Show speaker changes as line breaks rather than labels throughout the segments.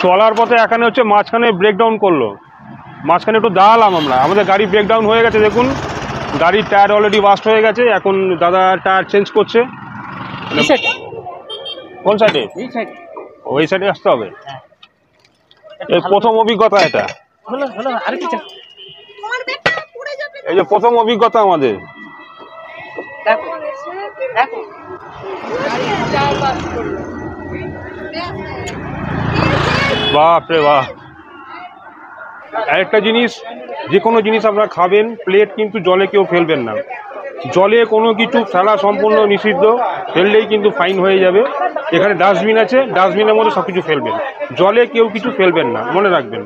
চলার পথে এখানে হচ্ছে মাঝখানে ব্রেকডাউন করলো, মাঝখানে একটু দাঁড়ালাম আমরা, আমাদের গাড়ি ব্রেকডাউন হয়ে গেছে। দেখুন গাড়ির টায়ার অলরেডি বাস্ট হয়ে গেছে, এখন দাদা টায়ার চেঞ্জ করছে। কোন সাইডে? ওই সাইডে আসতে হবে। এই প্রথম অভিজ্ঞতা এটা, এই যে প্রথম অভিজ্ঞতা আমাদের। বাপ রে বাপ। আরেকটা জিনিস, যে কোনো জিনিস আপনারা খাবেন, প্লেট কিন্তু জলে কেউ ফেলবেন না। জলে কোনো কিছু ফেলা সম্পূর্ণ নিষিদ্ধ, ফেললেই কিন্তু ফাইন হয়ে যাবে। এখানে ডাস্টবিন আছে, ডাস্টবিনের মধ্যে সব কিছু ফেলবেন, জলে কেউ কিছু ফেলবেন না, মনে রাখবেন।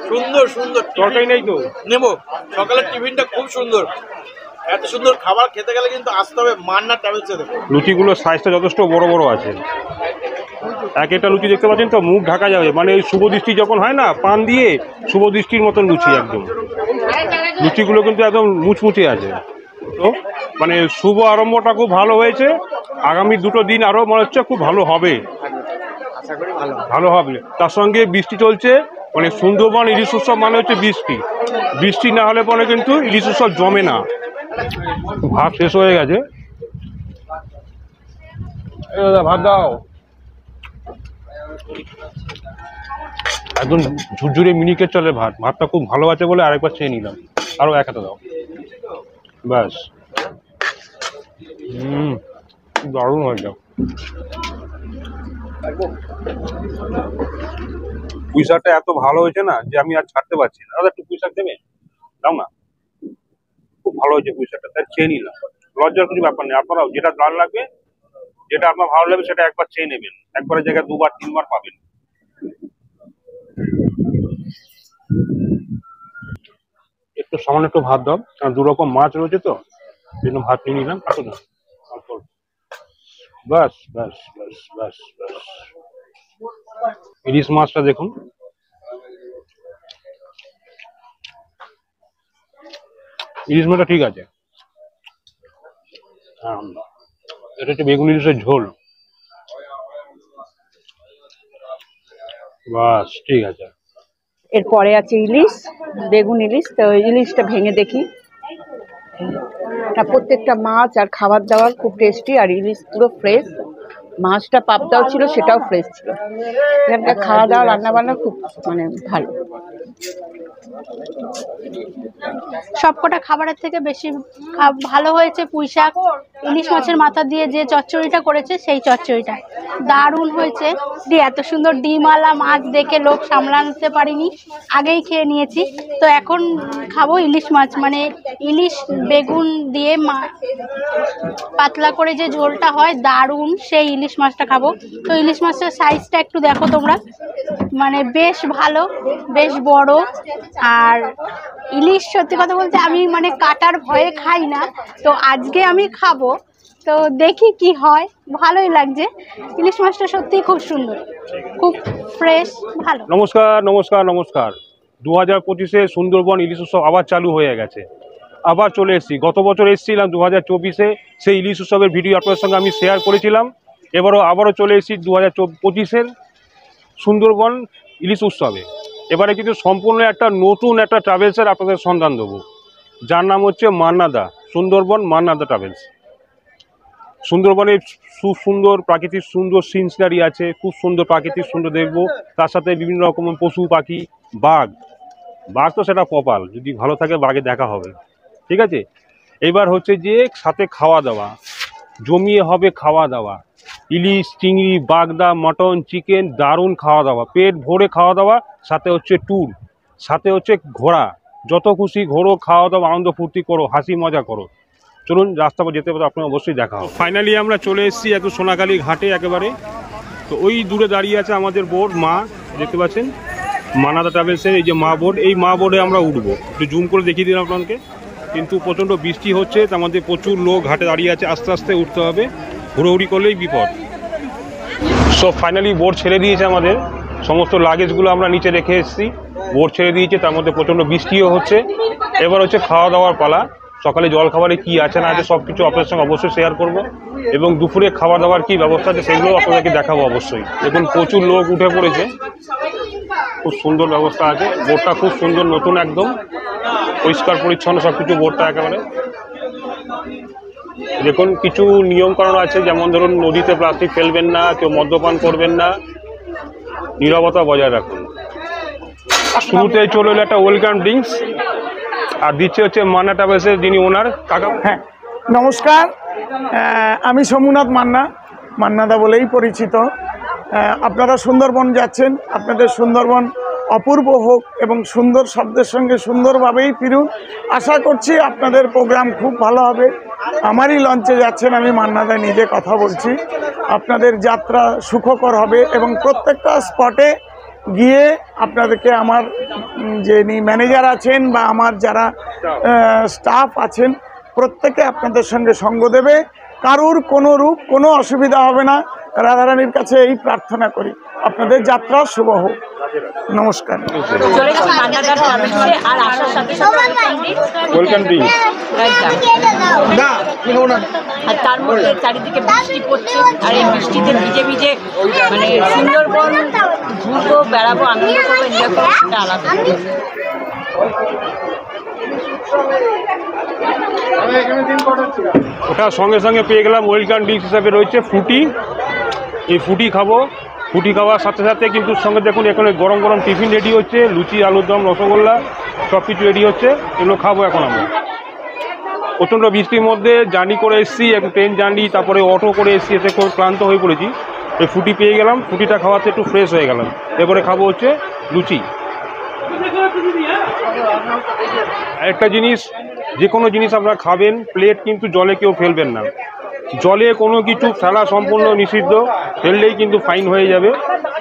সুন্দর সুন্দর
তরকারি নেই তো
নেবো, সকালের টিফিনটা খুব সুন্দর। এত সুন্দর খাবার খেতে গেলে কিন্তু আসতে হবে মান্না ট্রাভেলসে।
লুচিগুলোর সাইজটা যথেষ্ট বড় বড় আছে। এক একটা লুচি দেখতে পাচ্ছেন তো, মুখ ঢাকা যাবে, মানে ওই শুভ দৃষ্টি যখন হয় না পান দিয়ে, শুভ দৃষ্টির মতন লুচি একদম। লুচিগুলো কিন্তু একদম মুচমুচে আছে। তো মানে শুভ আরম্ভটা খুব ভালো হয়েছে, আগামী দুটো দিন আরও মনে হচ্ছে খুব ভালো হবে, ভালো হবে। তার সঙ্গে বৃষ্টি চলছে, মানে সুন্দরবন ইলিশ উৎসব মানে হচ্ছে বৃষ্টি, বৃষ্টি না হলে পরে কিন্তু ইলিশ উৎসব জমে না। ভাত শেষ হয়ে গেছে, ভাত দাও। একদম ঝুরঝুরে মিনিকেট চলে ভাত, ভাতটা খুব ভালো আছে বলে আরেকবার চেয়ে নিলাম, আরো এক হাতে দাও ব্যাস। দারুণ হয়েছে। পুঁই শাকটা এত ভালো হয়েছে না যে আমি আর ছাড়তে পারছি না। দাদা একটু পুঁই শাক দেবে, দাও না, খুব ভালো হয়েছে পুঁই শাকটা, তাই চেয়ে নিলাম। লজ্জার কিছু ব্যাপার নেই, আপনারাও যেটা দারুণ লাগবে, যেটা আপনার ভালো লাগবে সেটা একবার চেয়ে নেবেন, একবারের জায়গায় দুবার তিনবার পাবেন। একটু সামান্য একটু ভাত দাও, কারণ দু রকম মাছ রয়েছে তো, জন্য ভাত নিয়ে নিলাম। কাটো না, বাস বাস বাস বাস বাস। ইলিশ মাছটা দেখুন, ইলিশ মাছটা ঠিক আছে। এটা হচ্ছে বেগুন ইলিশের ঝোল, বাস ঠিক আছে।
এরপরে আছে ইলিশ, বেগুন ইলিশ। তো ইলিশটা ভেঙে দেখি, প্রত্যেকটা মাছ আর খাবার দাবার খুব টেস্টি, আর ইলিশ পুরো ফ্রেশ। মাছটা পাবদাও ছিল, সেটাও ফ্রেশ ছিল। এখানকার খাওয়া দাওয়া রান্না বান্না খুব মানে ভালো।
সবকটা খাবারের থেকে বেশি ভালো হয়েছে পুঁই শাক, ইলিশ মাছের মাথা দিয়ে যে চচ্চড়িটা করেছে সেই চচ্চড়িটা দারুণ হয়েছে। এত সুন্দর ডিমওয়ালা মাছ দেখে লোক সামলাতে পারিনি, আগেই খেয়ে নিয়েছি। তো এখন খাবো ইলিশ মাছ, মানে ইলিশ বেগুন দিয়ে পাতলা করে যে ঝোলটা হয় দারুণ, সেই ইলিশ মাছটা খাবো। তো ইলিশ মাছটার সাইজটা একটু দেখো তোমরা, মানে বেশ ভালো, বেশ বড়। আর ইলিশ সত্যি কথা বলতে আমি মানে কাটার ভয়ে খাই না, তো আজকে আমি খাবো, তো দেখি কি হয়। ভালোই লাগছে, ইলিশ মাছটা সত্যিই খুব সুন্দর, খুব ফ্রেশ, ভালো।
নমস্কার নমস্কার নমস্কার। 2025-এ সুন্দরবন ইলিশ উৎসব আবার চালু হয়ে গেছে, আবার চলে এসেছি। গত বছর এসেছিলাম 2024-এ, সেই ইলিশ উৎসবের ভিডিও আপনাদের সঙ্গে আমি শেয়ার করেছিলাম। আবারও চলে এসেছি 2025-এর সুন্দরবন ইলিশ উৎসবে। এবারে কিন্তু সম্পূর্ণ একটা নতুন একটা ট্রাভেলসের আপনাদের সন্ধান দেবো, যার নাম হচ্ছে মান্নাদা, সুন্দরবন মান্নাদা ট্রাভেলস। সুন্দরবনে সুন্দর প্রাকৃতিক সুন্দর সিনসিনারি আছে, খুব সুন্দর প্রাকৃতিক সুন্দর দেখবো। তার সাথে বিভিন্ন রকমের পশু পাখি, বাঘ তো সেটা কপাল, যদি ভালো থাকে বাঘে দেখা হবে, ঠিক আছে। এবার হচ্ছে যে সাথে খাওয়া দাওয়া, জমিয়ে হবে খাওয়া দাওয়া, ইলিশ চিংড়ি বাগদা মটন চিকেন, দারুণ খাওয়া দাওয়া, পেট ভরে খাওয়া দাওয়া, সাথে হচ্ছে ট্যুর, সাথে হচ্ছে ঘোরা। যত খুশি ঘোরো, খাওয়া দাওয়া, আনন্দ ফুর্তি করো, হাসি মজা করো। চলুন, রাস্তা পর যেতে পারে আপনার অবশ্যই দেখা হবে। ফাইনালি আমরা চলে এসেছি একটু সোনাখালী ঘাটে একেবারে। তো ওই দূরে দাঁড়িয়ে আছে আমাদের বোট, মা দেখতে পাচ্ছেন, মান্নাদা ট্রাভেলসের এই যে মা বোট, এই মা বোটে আমরা উঠবো। একটু জুম করে দেখিয়ে দিলাম আপনাকে, কিন্তু প্রচণ্ড বৃষ্টি হচ্ছে, তার মধ্যে প্রচুর লোক ঘাটে দাঁড়িয়ে আছে, আস্তে আস্তে উঠতে হবে, হুড়োহুড়ি করলেই বিপদ। সো ফাইনালি বোট ছেড়ে দিয়েছে আমাদের, সমস্ত লাগেজগুলো আমরা নিচে রেখে এসেছি, বোট ছেড়ে দিয়েছে, তার মধ্যে প্রচণ্ড বৃষ্টিও হচ্ছে। এবার হচ্ছে খাওয়া দাওয়ার পালা। সকালে জল খাবারে কি আছে না আছে সব কিছু আপনাদের সঙ্গে অবশ্যই শেয়ার করব, এবং দুপুরে খাওয়া দাওয়ার কি ব্যবস্থা আছে সেগুলো আপনাদেরকে দেখাবো অবশ্যই। দেখুন প্রচুর লোক উঠে পড়েছে, খুব সুন্দর ব্যবস্থা আছে। বোটটা খুব সুন্দর, নতুন একদম পরিষ্কার পরিচ্ছন্ন সব কিছু, বোটটা একেবারে। দেখুন কিছু নিয়মকানুন আছে, যেমন ধরুন নদীতে প্লাস্টিক ফেলবেন না, কেউ মদ্যপান করবেন না, নীরবতা বজায় রাখুন। শুরুতে চলে এলো একটা ওয়েলকাম ড্রিঙ্কস, আর দিচ্ছে হচ্ছে মান্না ট্রাভেলসের যিনি ওনার কাকা।
হ্যাঁ, নমস্কার। আমি সোমনাথ মান্না, মান্নাদা বলেই পরিচিত। আপনারা সুন্দরবন যাচ্ছেন, আপনাদের সুন্দরবন অপূর্ব হোক এবং সুন্দর শব্দের সঙ্গে সুন্দরভাবেই ফিরুন। আশা করছি আপনাদের প্রোগ্রাম খুব ভালো হবে। আমারই লঞ্চে যাচ্ছেন, আমি মান্নাদা নিজে কথা বলছি। আপনাদের যাত্রা সুখকর হবে এবং প্রত্যেকটা স্পটে গিয়ে আপনাদেরকে আমার যিনি ম্যানেজার আছেন বা আমার যারা স্টাফ আছেন প্রত্যেকে আপনাদের সঙ্গে সঙ্গ দেবে। কারুর কোনো রূপ কোনো অসুবিধা হবে না, রাধারানীর কাছে এই প্রার্থনা করি। আপনাদের যাত্রা শুভ হোক। নমস্কার।
Welcome drinks.
আর তার মধ্যে চারিদিকে বৃষ্টি পড়ছে, আর এই বৃষ্টিতে ভিজে ভিজে মানে সুন্দরবন ঘুরবো, বেড়াবো, আনন্দ করবো, এনজয় করবো, সেটা আলাদা।
ওটার সঙ্গে সঙ্গে পেয়ে গেলাম ওয়েলকাম ড্রিঙ্কস হিসাবে রয়েছে ফ্রুটি। এই ফ্রুটি খাবো, ফ্রুটি খাওয়ার সাথে সাথে কিন্তু সঙ্গে দেখুন এখানে গরম গরম টিফিন রেডি হচ্ছে, লুচি, আলুর দম, রসগোল্লা সব কিছু রেডি হচ্ছে, এগুলো খাবো এখন আমরা। প্রচণ্ড বৃষ্টির মধ্যে জার্নি করে এসেছি, একটু ট্রেন জার্নি, তারপরে অটো করে এসেছি, এসে খুব ক্লান্ত হয়ে পড়েছি। এই ফ্রুটি পেয়ে গেলাম, ফ্রুটিটা খাওয়াতে একটু ফ্রেশ হয়ে গেলাম। এরপরে খাবো হচ্ছে লুচি। একটা জিনিস, যে কোনো জিনিস আপনারা খাবেন, প্লেট কিন্তু জলে কেউ ফেলবেন না। জলে কোনো কিছু ফেলা সম্পূর্ণ নিষিদ্ধ, ফেললেই কিন্তু ফাইন হয়ে যাবে।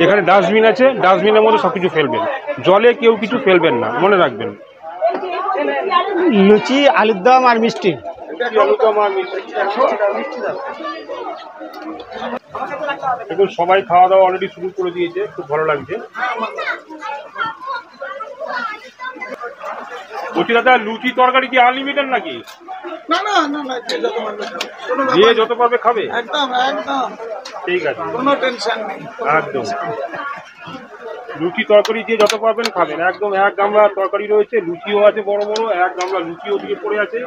এখানে ডাস্টবিন আছে, ডাস্টবিনের মধ্যে সব কিছু ফেলবেন, জলে কেউ কিছু ফেলবেন না, মনে রাখবেন।
লুচি, আলুর দম আর মিষ্টি।
দেখুন সবাই খাওয়া দাওয়া অলরেডি শুরু করে দিয়েছে, খুব ভালো লাগছে। বলছি দাদা, লুচি তরকারি কি আনলিমিটেড নাকি?
না না না না,
যে যত পারবে খাবে,
একদম একদম
ঠিক আছে,
কোনো টেনশন নেই।
একদম লুচি তরকারি দিয়ে যত পারবেন খাবেন। একদম এক গামলা তরকারি রয়েছে, লুচিও আছে বড় বড়, এক গামলা লুচিও দিয়ে পড়ে আছে,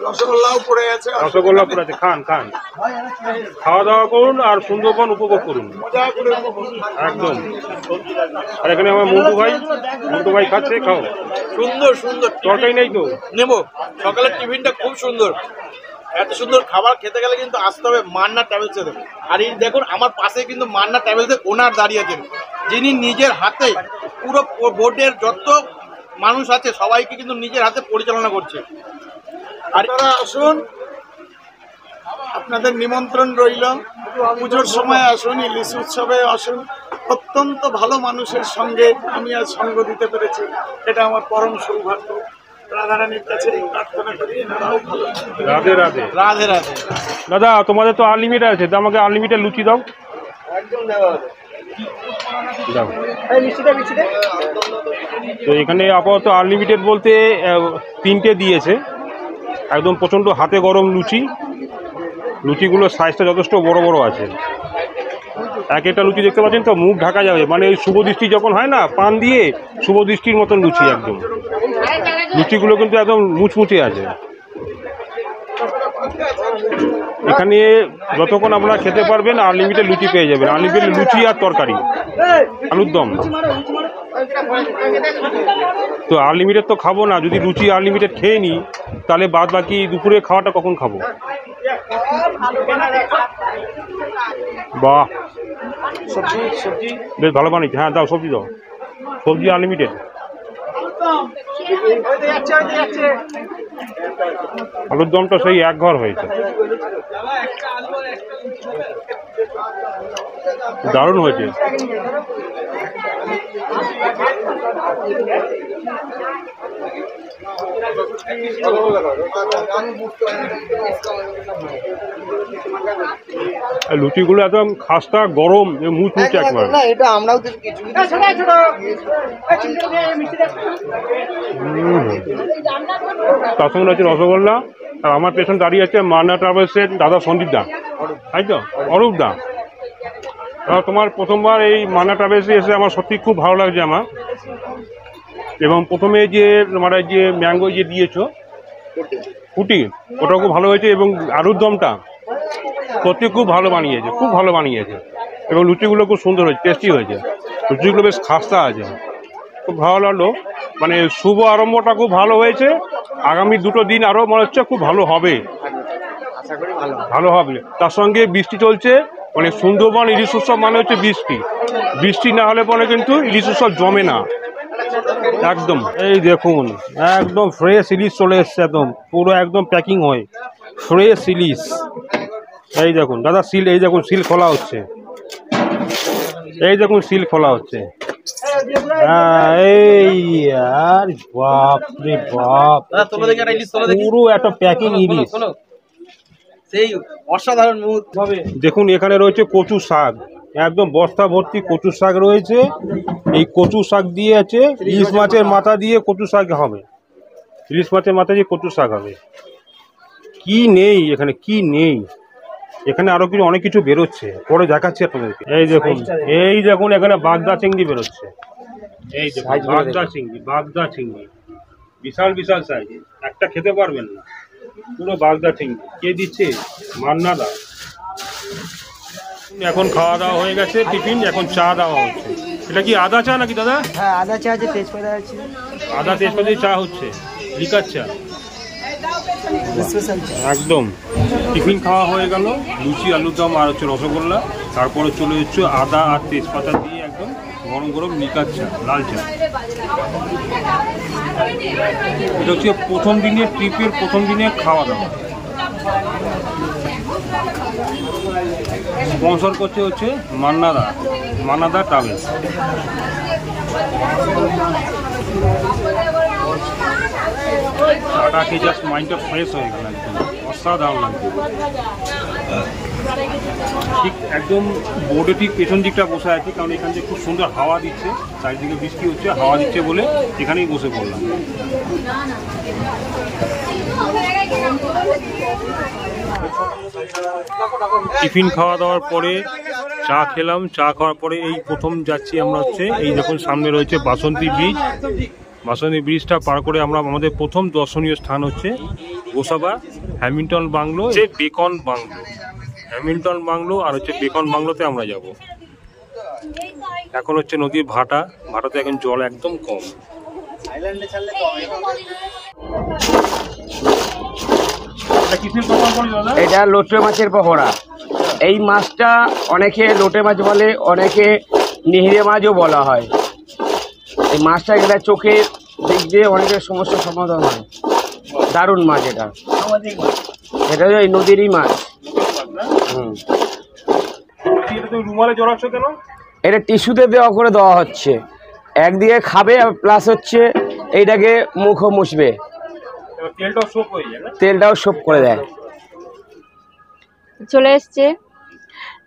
রসগোল্লাও পড়ে আছে,
রসগোল্লা পড়ে আছে। খান খান, খাওয়া দাওয়া করুন আর সুন্দরবন উপভোগ করুন একদম। আর এখানে আমার মন্টু ভাই খাচ্ছে, খাও।
সুন্দর সুন্দর
তরকারি নেই তো
নেব। সকালের টিফিনটা খুব সুন্দর। এত সুন্দর খাবার খেতে গেলে কিন্তু আসতে হবে মান্না ট্রাভেলসে। আর এই দেখুন আমার পাশে কিন্তু মান্না ট্রাভেলসের ওনার দাঁড়িয়ে আছেন, যিনি নিজের হাতে পুরো বোর্ডের যত মানুষ আছে সবাইকে কিন্তু নিজের হাতে পরিচালনা করছে।
আর তারা আসুন, আপনাদের নিমন্ত্রণ রইল। পুজোর সময় আসুন, ইলিশ উৎসবে আসুন। অত্যন্ত ভালো মানুষের সঙ্গে আমি আজ সঙ্গ দিতে পেরেছি, এটা আমার পরম সৌভাগ্য। রাধারানীর কাছে এই প্রার্থনা করি, এনারাও ভালো।
রাধে রাধে।
রাধে রাধে।
দাদা তোমাদের তো আনলিমিটেড আছে, তো আমাকে আনলিমিটেড লুচি দাও। দাও। তো এখানে আপাতত আনলিমিটেড বলতে 3টে দিয়েছে, একদম প্রচণ্ড হাতে গরম লুচি। লুচিগুলোর সাইজটা যথেষ্ট বড় বড় আছে। এক একটা লুচি দেখতে পাচ্ছেন তো, মুখ ঢাকা যাবে, মানে শুভ দৃষ্টি যখন হয় না পান দিয়ে, শুভ দৃষ্টির মতন লুচি একদম। লুচিগুলো কিন্তু একদম মুচমুচে আছে। এখানে যতক্ষণ আপনারা খেতে পারবেন আনলিমিটেড লুচি পেয়ে যাবেন, আনলিমিটেড লুচি আর তরকারি, আলুর দম। তো আনলিমিটেড তো খাবো না, যদি লুচি আনলিমিটেড খেয়ে নিই তাহলে বাদ বাকি দুপুরে খাওয়াটা কখন খাবো? বাহ, সবজি বেশ ভালো বানিয়েছে। হ্যাঁ দাও, সবজি দাও, সবজি আনলিমিটেড। আলুর দমটা সেই এক ঘর হয়েছে, দারুণ হয়েছে। লুচিগুলো একদম খাস্তা গরম মুচমুচে একবার। তার সঙ্গে আছে রসগোল্লা। আর আমার পেছনে দাঁড়িয়ে আছে মান্না ট্রাভেলসের দাদা সন্দীপ দা, তাই তো অরূপ দা। তোমার প্রথমবার এই মান্না ট্রাভেলসে এসে আমার সত্যি খুব ভালো লাগছে আমার। এবং প্রথমে যে তোমার যে ম্যাঙ্গো যে দিয়েছো ফুটি, ওটা খুব ভালো হয়েছে। এবং আলুর দমটা সত্যি খুব ভালো বানিয়েছে, খুব ভালো বানিয়েছে। এবং লুচিগুলো খুব সুন্দর হয়েছে, টেস্টি হয়েছে। লুচিগুলো বেশ খাস্তা আছে, খুব ভালো লাগলো। মানে শুভ আরম্ভটা খুব ভালো হয়েছে। আগামী দুটো দিন আরও মনে হচ্ছে খুব ভালো হবে, ভালো হবে। তার সঙ্গে বৃষ্টি চলছে, মানে সুন্দরবন ইলিশ উৎসব মানে হচ্ছে বৃষ্টি। বৃষ্টি না হলে পরে কিন্তু ইলিশ উৎসব জমে না একদম। এই দেখুন একদম ফ্রেশ ইলিশ চলে এসছে, একদম পুরো একদম প্যাকিং হয় ফ্রেশ ইলিশ। এই দেখুন দাদা সিল, এই দেখুন সিল খোলা হচ্ছে, এই দেখুন সিল খোলা হচ্ছে। এই আর বাপ রে বাপ, পুরো একটা প্যাকিং ইলিশ,
সেই অসাধারণ মুহূর্ত হবে।
দেখুন এখানে রয়েছে কচু শাক, একদম বস্তা ভর্তি কচু শাক রয়েছে। এই কচু শাক দিয়ে আছে ইলিশ মাছের মাথা দিয়ে কচু শাক হবে, ইলিশ মাছের মাথা দিয়ে কচু শাক হবে। কি নেই এখানে, কি নেই এখানে, আরো কিছু অনেক কিছু বেরোচ্ছে, পরে দেখাচ্ছি আপনাদেরকে। এই দেখুন, এই দেখুন এখানে বাগদা চিংড়ি বেরোচ্ছে। এই দেখুন বাগদা চিংড়ি, বাগদা চিংড়ি বিশাল বিশাল সাইজ, একটা খেতে পারবেন না, পুরো বাগদা চিংড়ি। কে দিচ্ছে? মান্না দা। এখন খাওয়া দাওয়া হয়ে গেছে, টিফিন, এখন চা দেওয়া হচ্ছে। এটা কি আদা চা নাকি দাদা?
হ্যাঁ, আদা চা আছে, তেজপাতা আছে।
আদা তেজপাতা দিয়ে চা হচ্ছে, লিকার চা একদম। টিফিন খাওয়া হয়ে গেল, লুচি আলুর দম আর হচ্ছে রসগোল্লা। তারপরে চলে যাচ্ছে আদা আর তেজপাতা দিয়ে একদম গরম গরম লিকার চা, লাল চা। এটা হচ্ছে প্রথম দিনের ট্রিপের প্রথম দিনের খাওয়া দাওয়া। স্পন্সর করছে হচ্ছে মান্নাদা, মান্নাদা ট্রাভেলস। চাটা খেয়ে জাস্ট মাইন্ডটা ফ্রেশ হয়ে গেল, একদম অসাধারণ লাগছে। ঠিক একদম বোর্ডে ঠিক পেছন দিকটা বসে আছি, কারণ এখান থেকে খুব সুন্দর হাওয়া দিচ্ছে, চারিদিকে বৃষ্টি হচ্ছে, হাওয়া দিচ্ছে বলে এখানেই বসে পড়লাম। টিফিন খাওয়া দাওয়ার পরে চা খেলাম, চা খাওয়ার পরে এই প্রথম যাচ্ছি আমরা হচ্ছে, এই দেখুন সামনে রয়েছে বাসন্তী ব্রিজ। বাসন্তী ব্রিজটা পার করে আমরা আমাদের প্রথম দর্শনীয় স্থান হচ্ছে Gosaba Hamilton bungalow, Bacon bungalow, Hamilton bungalow আর হচ্ছে বেকন বাংলোতে আমরা যাব। এখন হচ্ছে নদীর ভাটা, ভাটাতে এখন জল একদম কম।
এটা লোটে মাছের পকোড়া। এই মাছটা অনেকে লোটে মাছ বলে, অনেকে নিহিরে মাছও বলা হয়। এই মাছটা এটা চোখের দিক দিয়ে অনেকের সমস্যার সমাধান হয়। দারুণ মাছ এটা, এটা এই নদীরই মাছ।
রুমালে জড়াচ্ছ কেন?
এটা টিস্যুতে দেওয়া করে দেওয়া হচ্ছে, একদিকে খাবে প্লাস হচ্ছে এইটাকে মুখও মুছবে, তেলটাও সোপ করে দেয়।
চলে এসছে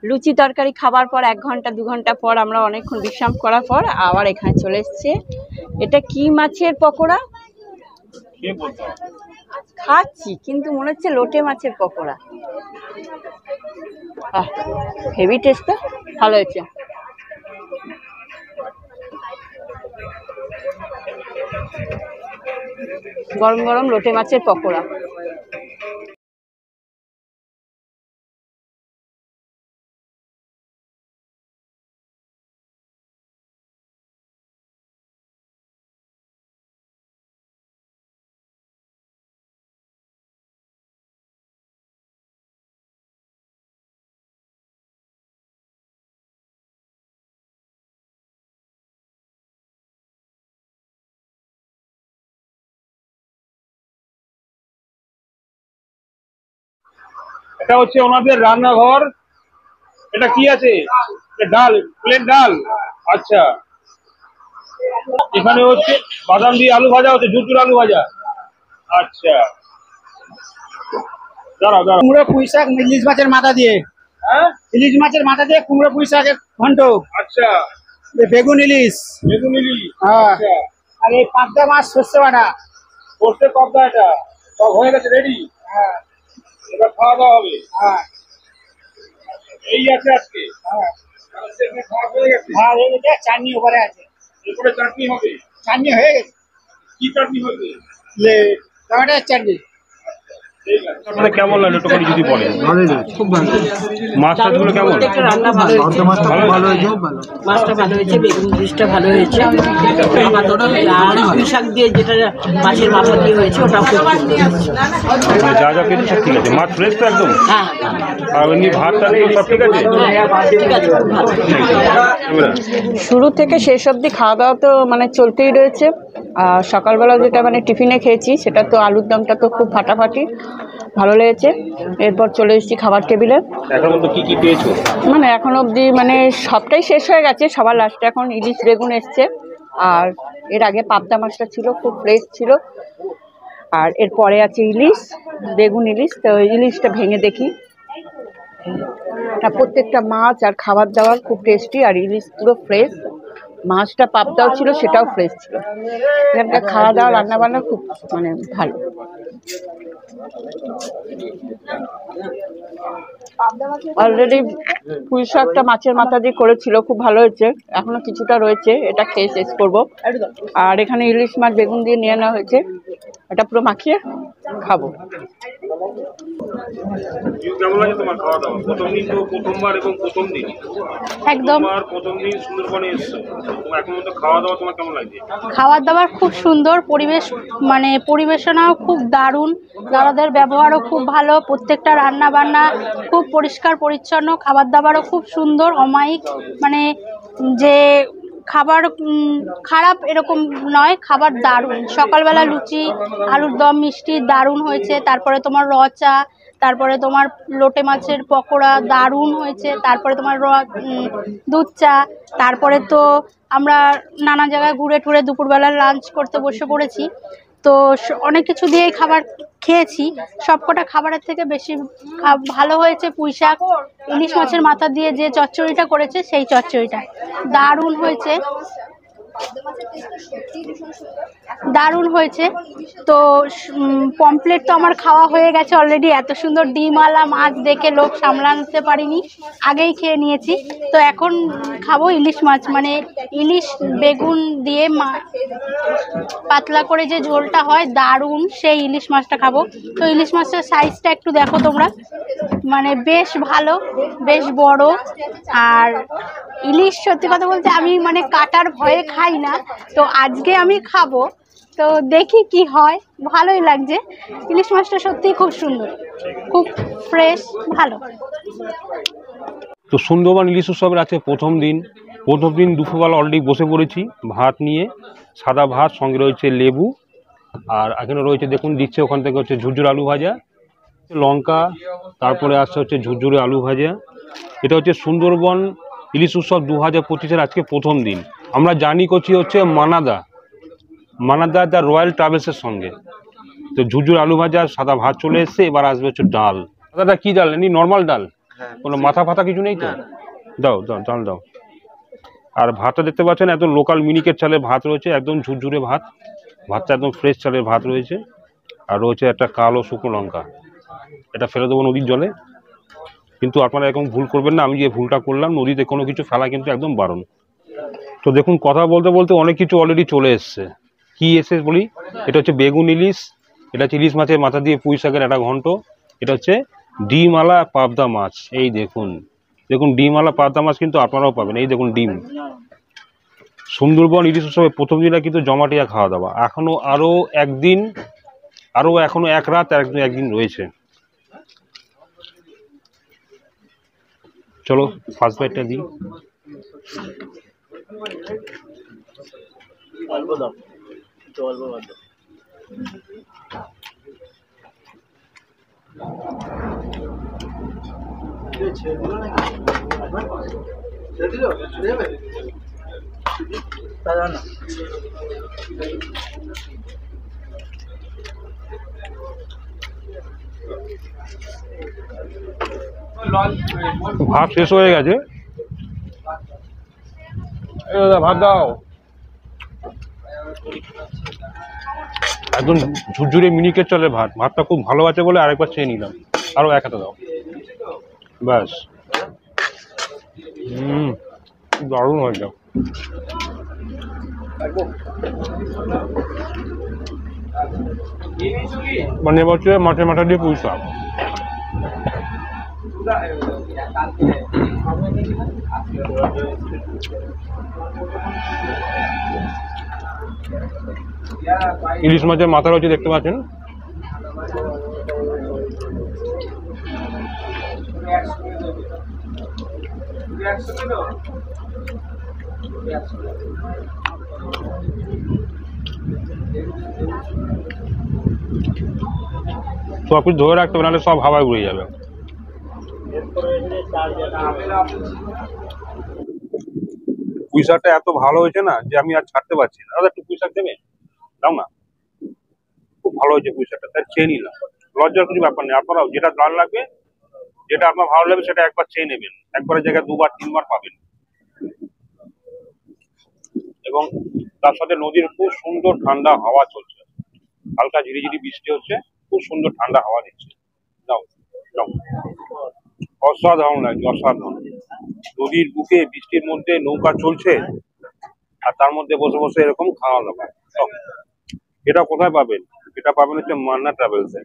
লুচি তরকারি খাবার পর 1 ঘন্টা 2 ঘন্টা পর আমরা অনেকক্ষণ বিশ্রাম করার পর আবার এখানে চলে এসছে। এটা কি মাছের পকোড়া খাচ্ছি, কিন্তু মনে হচ্ছে লোটে মাছের পকোড়া। হেভি টেস্ট, তো ভালো হয়েছে। গরম গরম লোটে মাছের পকোড়া।
এটা হচ্ছে ওনাদের রান্নাঘর। এটা কি আছে? ডাল, প্লেন ডাল। আচ্ছা, এখানে হচ্ছে বাদাম দিয়ে আলু ভাজা হচ্ছে, ঝুরঝুর আলু ভাজা। আচ্ছা, দাঁড়াও দাঁড়াও।
কুমড়ো পুঁই শাক ইলিশ মাছের মাথা দিয়ে,
হ্যাঁ,
ইলিশ মাছের মাথা দিয়ে কুমড়ো পুঁই শাকের ঘন্ট,
আচ্ছা,
বেগুন ইলিশ,
বেগুন ইলিশ,
হ্যাঁ,
আচ্ছা,
আর এই পাবদা মাছ সর্ষে বাটা।
সর্ষে পাবদা, এটা সব হয়ে গেছে, রেডি।
হ্যাঁ
এবার খাওয়া দাওয়া হবে।
হ্যাঁ
এই আছে আজকে।
হ্যাঁ
আজকে এখানে খাওয়া হয়ে গেছে।
হ্যাঁ, এই যে চাটনি উপরে আছে,
এরপরে চাটনি হবে।
চাটনি হয়ে গেছে,
কি চাটনি হবে?
টমেটোর চাটনি।
ঠিক আছে। আপনাদের কেমন লাগলো একটু করে যদি বলেন।
খুব ভালো,
মাছ টাছগুলো কেমন?
প্রত্যেকটা রান্না ভালো হয়েছে, মাছটা ভালো হয়েছে, বেগুন ইলিশটা ভালো হয়েছে, আর পুঁই শাক দিয়ে যেটা মাছের মাথা দিয়ে হয়েছে ওটাও খুব সুন্দর হয়েছে।
মানে যা যা পেয়েছি সব ঠিক আছে। মাছ ফ্রেশ তো একদম।
হ্যাঁ
আর এমনি ভাত টালি সব ঠিক আছে।
ঠিক আছে, খুব ভালো।
এবার
শুরু থেকে শেষ অবধি খাওয়া দাওয়া তো মানে চলতেই রয়েছে। আর সকালবেলা যেটা মানে টিফিনে খেয়েছি সেটা তো আলুর দমটা তো খুব ফাটাফাটি, ভালো লেগেছে। এরপর চলে এসেছি খাবার টেবিলে।
এখন মতো কি কি পেয়েছো?
মানে এখন অবধি মানে সবটাই শেষ হয়ে গেছে, সবার লাস্টে এখন ইলিশ বেগুন এসছে। আর এর আগে পাবদা মাছটা ছিল, খুব ফ্রেশ ছিল। আর এরপরে আছে ইলিশ, বেগুন ইলিশ। তো ইলিশটা ভেঙে দেখি। প্রত্যেকটা মাছ আর খাবার দাবার খুব টেস্টি, আর ইলিশ পুরো ফ্রেশ। মাছটা পাবদাও ছিল, সেটাও ফ্রেশ ছিল। এখানকার খাওয়া দাওয়া রান্না বান্না খুব মানে ভালো। অলরেডি পুঁই শাকটা মাছের মাথা দিয়ে করেছিল, খুব ভালো হয়েছে। এখনো কিছুটা রয়েছে, এটা খেয়ে শেষ করবো। আর এখানে ইলিশ মাছ বেগুন দিয়ে নিয়ে নেওয়া হয়েছে, এটা পুরো মাখিয়ে খাবো।
কেমন লাগে তোমার খাওয়া দাওয়া? প্রথম দিন তো প্রথমবার এবং প্রথম দিন
একদম
প্রথম দিন সুন্দরবনে এসছো, এখন মতো খাওয়া দাওয়া তোমার কেমন লাগছে?
খাবার দাবার খুব সুন্দর, পরিবেশ মানে পরিবেশনাও খুব দারুণ, দাদাদের ব্যবহারও খুব ভালো, প্রত্যেকটা রান্না বান্না খুব পরিষ্কার পরিচ্ছন্ন, খাবার দাবারও খুব সুন্দর, অমায়িক। মানে যে খাবার খারাপ এরকম নয়, খাবার দারুণ। সকালবেলা লুচি, আলুর দম, মিষ্টি দারুণ হয়েছে। তারপরে তোমার র চা, তারপরে তোমার লোটে মাছের পকোড়া দারুণ হয়েছে। তারপরে তোমার দুধ চা। তারপরে তো আমরা নানা জায়গায় ঘুরে টুরে দুপুরবেলা লাঞ্চ করতে বসে পড়েছি। তো অনেক কিছু দিয়েই খাবার খেয়েছি। সবকটা খাবারের থেকে বেশি ভালো হয়েছে পুঁই শাক ইলিশ মাছের মাথা দিয়ে যে চচ্চড়িটা করেছে, সেই চচ্চড়িটা দারুণ হয়েছে, দারুণ হয়েছে। তো পমপ্লেট তো আমার খাওয়া হয়ে গেছে অলরেডি। এত সুন্দর ডিমওয়ালা মাছ দেখে লোক সামলাতে পারিনি, আগেই খেয়ে নিয়েছি। তো এখন খাবো ইলিশ মাছ, মানে ইলিশ বেগুন দিয়ে পাতলা করে যে ঝোলটা হয় দারুণ, সেই ইলিশ মাছটা খাবো। তো ইলিশ মাছটার সাইজটা একটু দেখো তোমরা, মানে বেশ ভালো, বেশ বড়। আর ইলিশ সত্যি কথা বলতে আমি মানে কাটার ভয়ে খাই না, তো আজকে আমি খাবো, তো দেখি কি হয়। ভালোই লাগছে, ইলিশ মাছটা সত্যিই খুব সুন্দর, খুব ফ্রেশ, ভালো।
তো সুন্দরবন ইলিশ উৎসবের আছে প্রথম দিন। প্রথম দিন দুপুরবেলা অলরেডি বসে পড়েছি ভাত নিয়ে, সাদা ভাত, সঙ্গে রয়েছে লেবু, আর এখানে রয়েছে দেখুন দিচ্ছে ওখান থেকে হচ্ছে ঝুরঝুরে আলু ভাজা, লঙ্কা, তারপরে আসছে হচ্ছে ঝুরঝুরে আলু ভাজা। এটা হচ্ছে সুন্দরবন ইলিশ উৎসব 2025-এর আজকে প্রথম দিন। আমরা জার্নি করছি হচ্ছে মানাদা দ্য রয়্যাল ট্রাভেলসের সঙ্গে। তো ঝুরঝুরে আলু ভাজা, সাদা ভাত চলে এসছে। এবার আসবে হচ্ছে ডাল। দাদা কি ডাল? এমনি নর্মাল ডাল, কোনো মাথা ফাথা কিছু নেই তো? দাও দাও ডাল দাও। আর ভাতটা দেখতে পাচ্ছেন একদম লোকাল মিনিকেট চালের ভাত রয়েছে, একদম ঝুরঝুরে ভাত। ভাতটা একদম ফ্রেশ চালের ভাত রয়েছে। আর রয়েছে একটা কালো শুকনো লঙ্কা, এটা ফেলে দেবো নদীর জলে। কিন্তু আপনারা এরকম ভুল করবেন না, আমি যে ভুলটা করলাম, নদীতে কোনো কিছু ফেলা কিন্তু একদম বারণ। তো দেখুন কথা বলতে বলতে অনেক কিছু অলরেডি চলে এসছে। কি এসে বলি, এটা হচ্ছে বেগুন ইলিশ, এটা হচ্ছে ইলিশ মাছের মাথা দিয়ে পুঁই শাকের একটা ঘন্ট, এটা হচ্ছে ডিমওয়ালা পাবদা মাছ। এই দেখুন দেখুন ডিমওয়ালা পাবদা মাছ কিন্তু আপনারাও পাবেন। এই দেখুন ডিম। সুন্দরবন ইলিশ উৎসবে প্রথম দিনটা কিন্তু জমাটিয়া খাওয়া দাওয়া। এখনো এখনো এক রাত একদিন রয়েছে। চলো ফার্স্ট বাইটটা দিই। ভাত শেষ হয়ে গেছে। এই দাদা ভাত দাও। একদম ঝুরঝুরে মিনিকেট চালের ভাত। ভাতটা খুব ভালো আছে বলে আরেকবার চেয়ে নিলাম। আরো এক হাতে দাও। ব্যাস। দারুণ হয়েছে। মানে এবার হচ্ছে মাছের মাথা দিয়ে পুঁই শাক। ইলিশ মাছের মাথা রয়েছে দেখতে পাচ্ছেন। সব কিছু ধরে রাখতে হবে, নাহলে সব হাওয়ায় উড়ে যাবে। পুঁই শাকটা এত ভালো হয়েছে না যে আমি আর ছাড়তে পারছি না। দাদা একটু পুঁই শাক দেবে, দাও না। খুব ভালো হয়েছে পুঁই শাকটা, তাই চেয়ে নিলাম। লজ্জার কিছু ব্যাপার নেই। আপনারাও যেটা ভালো লাগবে, যেটা আপনার ভালো লাগবে সেটা একবার চেয়ে নেবেন। একবারের জায়গায় দুবার তিনবার পাবেন। এবং তার সাথে নদীর খুব সুন্দর ঠান্ডা হাওয়া চলছে, হালকা ঝিরিঝিরি বৃষ্টি হচ্ছে, খুব সুন্দর ঠান্ডা হাওয়া দিচ্ছে। দাও দাও। অসাধারণ লাগছে, অসাধারণ। নদীর বুকে বৃষ্টির মধ্যে নৌকা চলছে, আর তার মধ্যে বসে বসে এরকম খাওয়া দাওয়া। এটা কোথায় পাবেন? এটা পাবেন হচ্ছে মান্না ট্রাভেলস এ।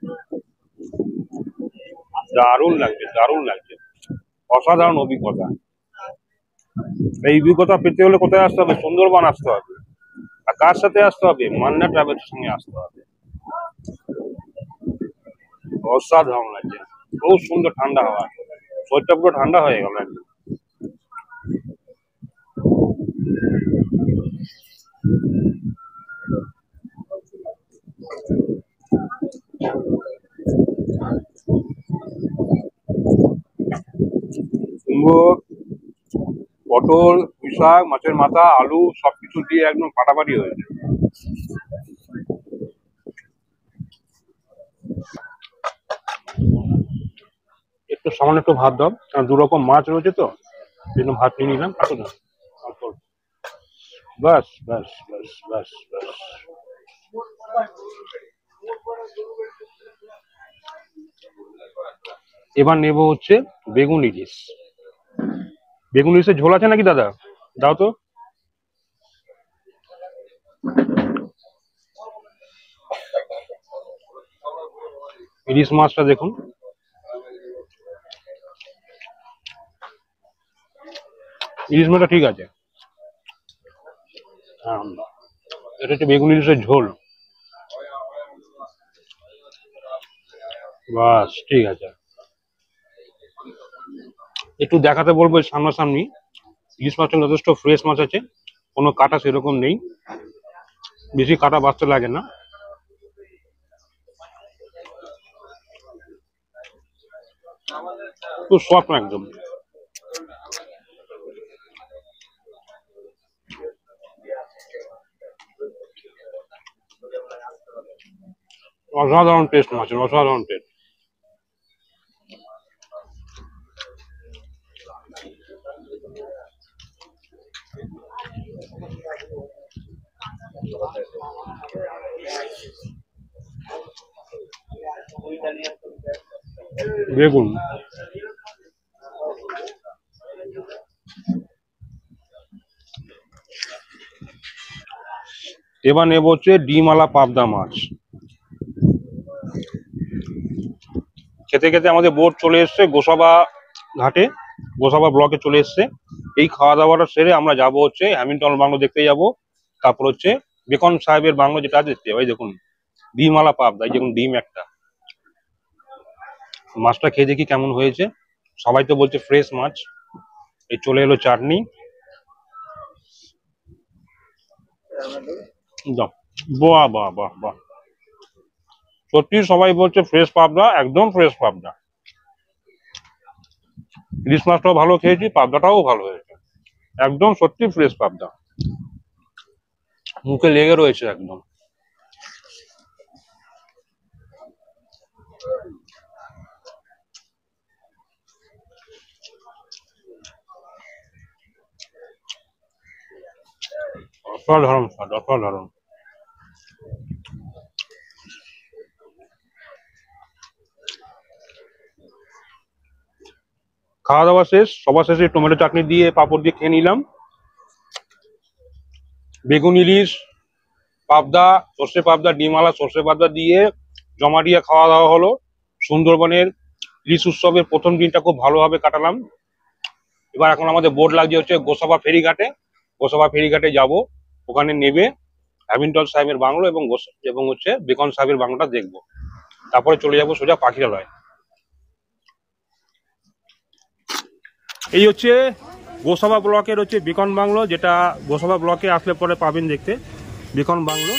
দারুণ লাগছে, দারুণ লাগছে, অসাধারণ অভিজ্ঞতা। এই অভিজ্ঞতা পেতে হলে কোথায় আসতে হবে? সুন্দরবন আসতে হবে। আর কার সাথে আসতে হবে? মান্না ট্রাভেলস এর সঙ্গে আসতে হবে। অসাধারণ লাগছে, খুব সুন্দর ঠান্ডা হাওয়া, শরীরটা পুরো ঠান্ডা হয়ে গেল একদম। কুমড়ো, পটল, পুঁই শাক, মাছের মাথা, আলু সবকিছু দিয়ে একদম ফাটাফাটি হয়েছে। একটু সামান্য একটু ভাত দাও, কারণ দু রকম মাছ রয়েছে তো, জন্য ভাত নিয়ে নিলাম। কাটো না, ব্যাস ব্যাস ব্যাস ব্যাস ব্যাস। এবার নেব হচ্ছে বেগুন ইলিশ। বেগুন ইলিশের ঝোল আছে নাকি দাদা? দাও তো। ইলিশ মাছটা দেখুন, ইলিশ মাছটা ঠিক আছে। এটা হচ্ছে বেগুন ইলিশের ঝোল। বাস ঠিক আছে। একটু দেখাতে বলবো সামনাসামনি। ইলিশ মাছটা যথেষ্ট ফ্রেশ মাছ আছে, কোনো কাটা সেরকম নেই, বেশি কাটা বাঁচতে লাগে না। খুব সফট একদম। অসাধারণ টেস্ট মাছের, অসাধারণ টেস্ট। বেগুন, এবার নেব হচ্ছে ডিমওয়ালা পাবদা মাছ। খেতে খেতে আমাদের বোট চলে এসছে গোসাবা ঘাটে, গোসাবা ব্লকে চলে এসছে। এই খাওয়া দাওয়াটা সেরে আমরা যাব হচ্ছে হ্যামিল্টন বাংলো দেখতে যাব, তারপর হচ্ছে বেকন সাহেবের বাংলো যেটা আছে দেখতে যাবো। এই দেখুন ডিমওয়ালা পাবদা, এই দেখুন ডিম একটা। মাছটা খেয়ে দেখি কেমন হয়েছে। সবাই তো বলছে ফ্রেশ মাছ। এই চলে এলো চাটনি, দাও। বাহ বাহ বাহ বাহ, সত্যি সবাই বলছে ফ্রেশ পাবদা, একদম ফ্রেশ পাবদা। ইলিশ মাছটাও ভালো খেয়েছি, পাবদাটাও ভালো হয়েছে, একদম সত্যি ফ্রেশ পাবদা, মুখে লেগে রয়েছে একদম। অসাধারণ স্বাদ, অসাধারণ। খাওয়া দাওয়া শেষ, সবার শেষে টমেটো চাটনি দিয়ে পাঁপড় দিয়ে খেয়ে নিলাম। বেগুন ইলিশ, পাবদা, সর্ষে পাবদা, ডিমালা সর্ষে পাবদা দিয়ে জমাটিয়া খাওয়া দাওয়া হলো। সুন্দরবনের ইলিশ উৎসবের প্রথম দিনটা খুব ভালোভাবে কাটালাম। এবার এখন আমাদের বোট লাগছে হচ্ছে গোসাবা ফেরিঘাটে। গোসাবা ফেরিঘাটে যাব, ওখানে নেবে হ্যামিল্টন সাহেবের বাংলো এবং হচ্ছে বেকন সাহেবের বাংলোটা দেখবো। তারপরে চলে যাব সোজা পাখিরালয়। এই হচ্ছে গোসাবা ব্লকের হচ্ছে বেকন বাংলো, যেটা গোসাবা ব্লকে আসলে পরে পাবেন দেখতে বেকন বাংলো।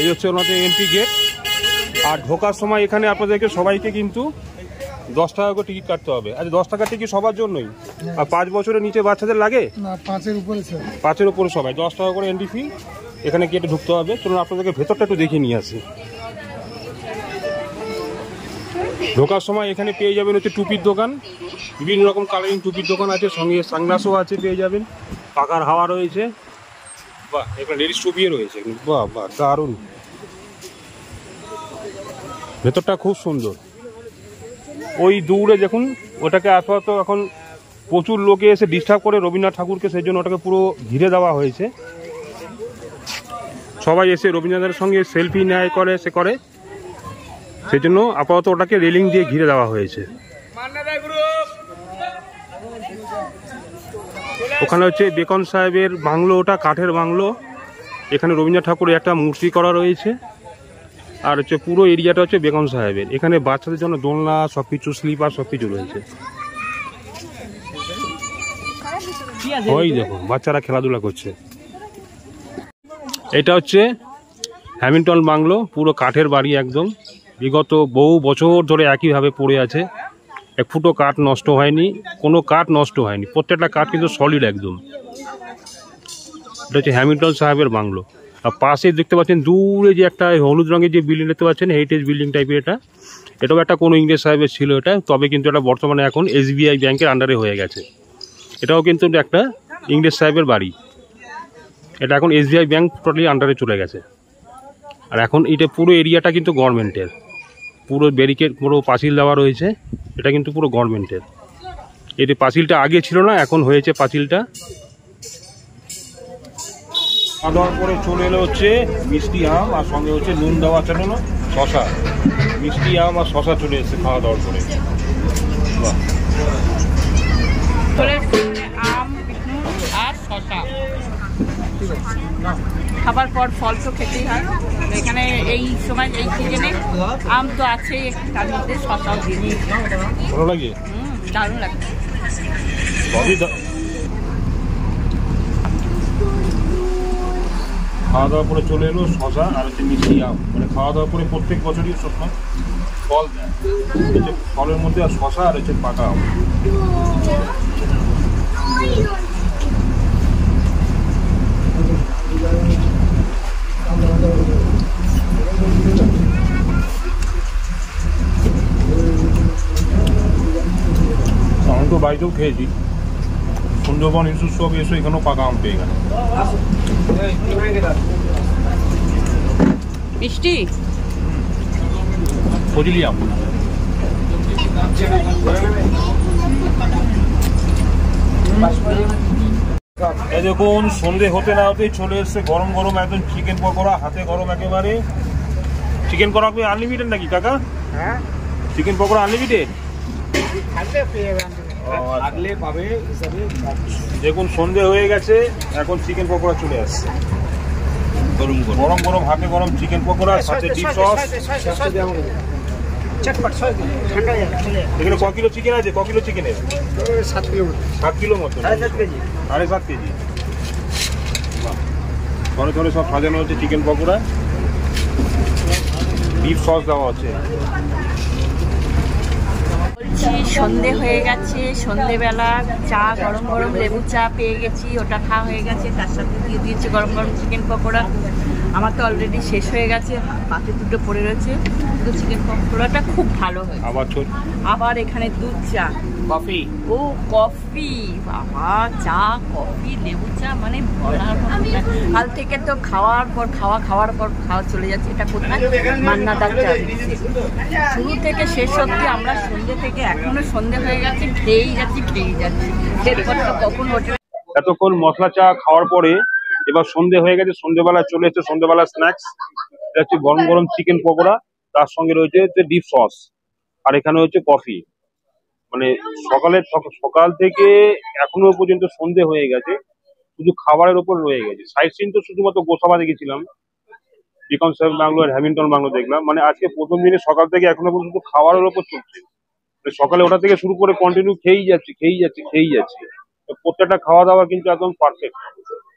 এই হচ্ছে ওনাদের এন্ট্রি গেট। আর ঢোকার সময় এখানে আপনাদেরকে সবাইকে কিন্তু 10 টাকা করে টিকিট কাটতে হবে। আচ্ছা, 10 টাকা টিকিট সবার জন্যই? আর 5 বছরের নিচে বাচ্চাদের লাগে
না, 5-এর উপরে।
5-এর উপরে সবাই 10 টাকা করে এন্ট্রি ফি। এখানে কেটে ঢুকতে হবে। চলুন আপনাদেরকে ভেতরটা একটু দেখিয়ে নিয়ে আসি। ঢোকার সময় এখানে পেয়ে যাবেন হচ্ছে টুপির দোকান, বিভিন্ন রকম কালারিং টুপির দোকান আছে, সঙ্গে সানগ্লাসও আছে, পেয়ে যাবেন। পাকার হাওয়া রয়েছে, বাহ, এখানে লেডিস টুপিও রয়েছে, বাহ বাহ দারুণ। ভেতরটা খুব সুন্দর। ওই দূরে দেখুন, ওটাকে আপাতত এখন প্রচুর লোকে এসে ডিস্টার্ব করে রবীন্দ্রনাথ ঠাকুরকে, সেই জন্য ওটাকে পুরো ঘিরে দেওয়া হয়েছে। সবাই এসে রবীন্দ্রনাথের সঙ্গে সেলফি নেয়, করে সে করে, সেই জন্য আপাতত ওটাকে রেলিং দিয়ে ঘিরে দেওয়া হয়েছে। ওখানে হচ্ছে বেকন সাহেবের বাংলো, ওটা কাঠের বাংলো। এখানে রবীন্দ্রনাথ ঠাকুরের একটা মূর্তি করা রয়েছে। আর হচ্ছে পুরো এরিয়াটা হচ্ছে বেকন সাহেবের। এখানে বাচ্চাদের জন্য দোলনা, সবকিছু, স্লিপার সবকিছু রয়েছে। ওই দেখো বাচ্চারা খেলাধুলা করছে। এটা হচ্ছে হ্যামিল্টন বাংলো, পুরো কাঠের বাড়ি একদম। বিগত বহু বছর ধরে একইভাবে পড়ে আছে, এক ফুটো কাঠ নষ্ট হয়নি, কোনো কাঠ নষ্ট হয়নি, প্রত্যেকটা কাঠ কিন্তু সলিড একদম। এটা হচ্ছে হ্যামিল্টন সাহেবের বাংলো। আর পাশে দেখতে পাচ্ছেন দূরে যে একটা হলুদ রঙের যে বিল্ডিং দেখতে পাচ্ছেন, হেরিটেজ বিল্ডিং টাইপের, এটাও একটা কোনো ইংরেজ সাহেবের ছিল এটা, তবে কিন্তু এটা বর্তমানে এখন SBI ব্যাংকের আন্ডারে হয়ে গেছে। এটাও কিন্তু একটা ইংরেজ সাহেবের বাড়ি, এটা এখন SBI ব্যাংক টোটালি আন্ডারে চলে গেছে। আর এখন এটা পুরো এরিয়াটা কিন্তু গভর্নমেন্টের, পুরো ব্যারিকেড, পুরো পাঁচিল দেওয়া রয়েছে, এটা কিন্তু পুরো গভর্নমেন্টের। এটা পাঁচিলটা আগে ছিল না, এখন হয়েছে পাঁচিলটা। খাওয়া দাওয়ার পরে চলে এলো হচ্ছে মিষ্টি আম, আর সঙ্গে হচ্ছে নুন দেওয়া চলে না শশা। মিষ্টি আম আর শশা চলে এসেছে খাওয়া দাওয়ার পরে। বাহ,
আম, আর শশা খাবার পর ফল তো খেতেই হয়। এখানে এই সময় এই সিজনে আম তো আছেই, তার মধ্যে শশাও দিয়ে দিই।
ভালো লাগে,
দারুণ লাগে।
খাওয়া দাওয়ার পরে চলে এলো শশা আর হচ্ছে মিষ্টি আম। মানে খাওয়া দাওয়ার পরে প্রত্যেক বছরই সবসময় ফল দেয়, হচ্ছে ফলের মধ্যে আর শশা আর হচ্ছে পাকা আম। আমি তো বাড়িতেও খেয়েছি, সুন্দরবন ইলিশ উৎসব এসে এখানেও পাকা আম পেয়ে গেল।
মিষ্টি
ফজলি আম। এই দেখুন, সন্ধে হতে না হতেই চলে এসছে গরম গরম একদম চিকেন পকোড়া, হাতে গরম একেবারে। চিকেন পকোড়া আপনি আনলিমিটেড নাকি কাকা?
হ্যাঁ,
চিকেন পকোড়া আনলিমিটেড? দেখুন সন্ধে হয়ে গেছে, এখন চিকেন পকোড়া চলে আসছে গরম গরম গরম হাতে গরম চিকেন পকোড়া, সাথে ডিপ সস। এখানে ক কিলো চিকেন আছে? ক কিলো চিকেনের?
7 কিলো।
7 কিলো মতো,
7.5 কেজি।
7.5 কেজি। ধরে ধরে সব সাজানো হচ্ছে চিকেন পকোড়া, ডিপ সস দেওয়া হচ্ছে।
সন্ধে হয়ে গেছে, সন্ধেবেলা চা, গরম গরম লেবু চা পেয়ে গেছি, ওটা খাওয়া হয়ে গেছে। তার সাথে দিয়ে দিয়েছে গরম গরম চিকেন পকোড়া। আমার তো অলরেডি শেষ হয়ে গেছে, পাতে দুটো পড়ে রয়েছে, শুধু
কিন্তু চিকেন পকোড়াটা খুব ভালো হয়েছে।
আবার
আবার এখানে দুধ চা,
কফি,
ও কফি, বাবা চা কফি লেবু চা মানে বলার মতো না। কাল থেকে তো খাওয়ার পর খাওয়া চলে যাচ্ছে। এটা কোথায়? মান্নাদার চা। শুরু থেকে শেষ অবধি আমরা সন্ধ্যে থেকে এখনো সন্ধ্যে হয়ে গেছে, খেয়েই যাচ্ছি। এরপরটা কখন হোটেল।
এতক্ষণ মশলা চা খাওয়ার পরে এবার সন্ধে হয়ে গেছে, সন্ধ্যেবেলা চলে এসেছে সন্ধ্যেবেলা স্ন্যাক্স। এটা হচ্ছে গরম গরম চিকেন পকোড়া, তার সঙ্গে রয়েছে ডিপ সস, আর এখানে হচ্ছে কফি। মানে সকাল থেকে এখনো পর্যন্ত সন্ধে হয়ে গেছে, শুধু খাবারের উপর রয়ে গেছে। সাইট সিন তো শুধুমাত্র গোসাবাতে গেছিলাম, বিকন সাহেব বাংলো আর হ্যামিল্টন বাংলো দেখলাম। মানে আজকে প্রথম দিনে সকাল থেকে এখনো পর্যন্ত খাবারের উপর চলছে। সকালে ওটা থেকে শুরু করে কন্টিনিউ খেয়েই যাচ্ছে। প্রত্যেকটা খাওয়া দাওয়া কিন্তু একদম পারফেক্ট,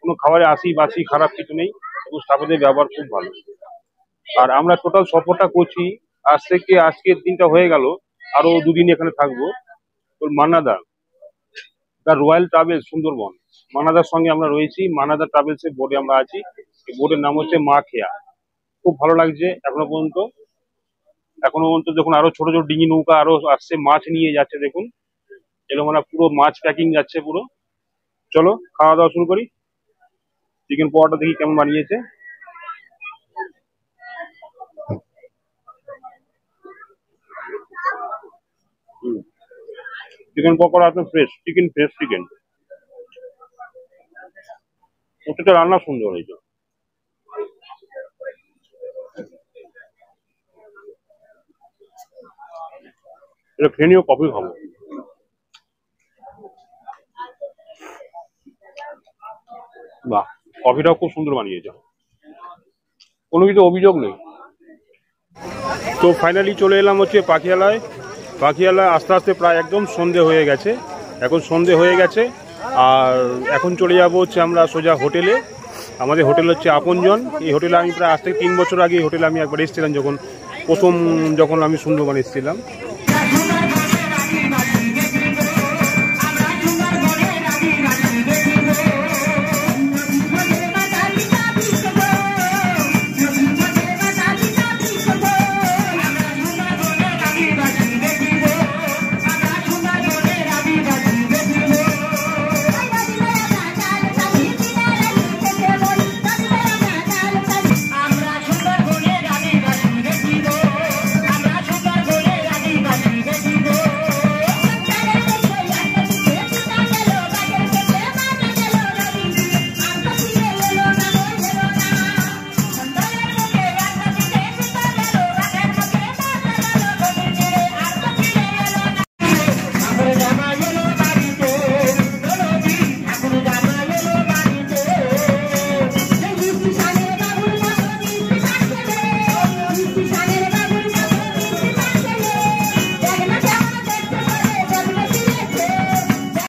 কোনো খাবারে আসি বাসি খারাপ কিছু নেই, এবং স্টাফেদের ব্যবহার খুব ভালো। আর আমরা টোটাল সফরটা করছি আজ থেকে, আজকের দিনটা হয়ে গেল, আরো দুদিন এখানে থাকবো। মান্নাদা দ্য রয়্যাল ট্রাভেলস সুন্দরবন, মান্নাদার সঙ্গে আমরা রয়েছি। মান্নাদা ট্রাভেলস এর বোর্ডে আমরা আছি। এই বোর্ডের নাম হচ্ছে মা খেয়া। খুব ভালো লাগছে এখনো পর্যন্ত দেখুন আরো ছোট ছোট ডিঙি নৌকা আরো আসছে, মাছ নিয়ে যাচ্ছে। দেখুন এরকম মানে পুরো মাছ প্যাকিং যাচ্ছে পুরো। চলো খাওয়া দাওয়া শুরু করি। চিকেন পকোড়া দেখি কেমন বানিয়েছে। চিকেন পকোড়া একদম ফ্রেশ চিকেন, প্রত্যেকটা রান্না সুন্দর হয়েছে। এটা খেয়ে নিও, কফি খাবো। বাহ, কফিটাও খুব সুন্দর বানিয়েছে, কোনো কিছু অভিযোগ নেই। তো ফাইনালি চলে এলাম হচ্ছে পাখিয়ালায়। আস্তে আস্তে প্রায় একদম সন্ধে হয়ে গেছে, আর এখন চলে যাব হচ্ছে আমরা সোজা হোটেলে। আমাদের হোটেল হচ্ছে আপনজন। এই হোটেলে আমি প্রায় আজ থেকে 3 বছর আগে এই হোটেলে আমি একবার এসেছিলাম, যখন আমি সুন্দরবন এসেছিলাম।